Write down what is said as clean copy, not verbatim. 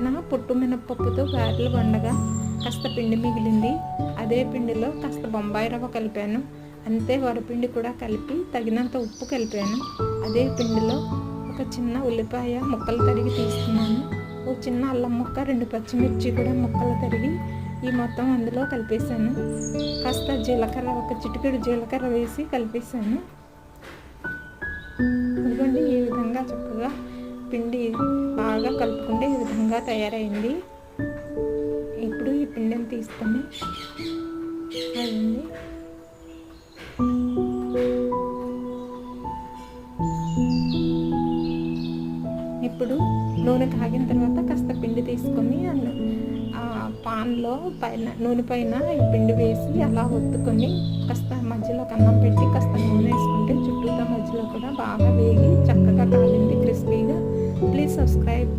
నిన్న పొట్టు మినపప్పుతో గారెలు వండగా కాస్త పిండి మిగిలింది. అదే పిండిలో కాస్త బొంబాయి రవ్వ కలిపాను. అంతే వరపిండి కూడా కలిపి తగినంత ఉప్పు కలిపాను. అదే పిండిలో ఒక చిన్న ఉల్లిపాయ ముక్కలు తరిగి తీసుకున్నాను. ఒక చిన్న అల్లం ముక్క, 2 పచ్చిమిర్చి కూడా ముక్కలు తరిగి ఈ మొత్తం అందులో కలిపేశాను. కాస్త జీలకర్ర, ఒక చిటికెడు జీలకర్ర వేసి కలిపేశాను. ఇదిగోండి, ఈ విధంగా చక్కగా పిండి బాగా కలుపుకుంటే ఈ విధంగా తయారైంది. ఇప్పుడు ఈ పిండిని తీసుకొని అదండి ఇప్పుడు నూనె కాగిన తర్వాత కాస్త పిండి తీసుకొని పాన్లో పైన నూనె పైన ఈ పిండి వేసి అలా ఒత్తుకొని కాస్త మధ్యలో కన్నం పెట్టి కాస్త నూనె వేసుకుంటే చుట్టూతో మధ్యలో కూడా బాగా వేగి చక్కగా కాలింది క్రిస్పీగా. Please subscribe.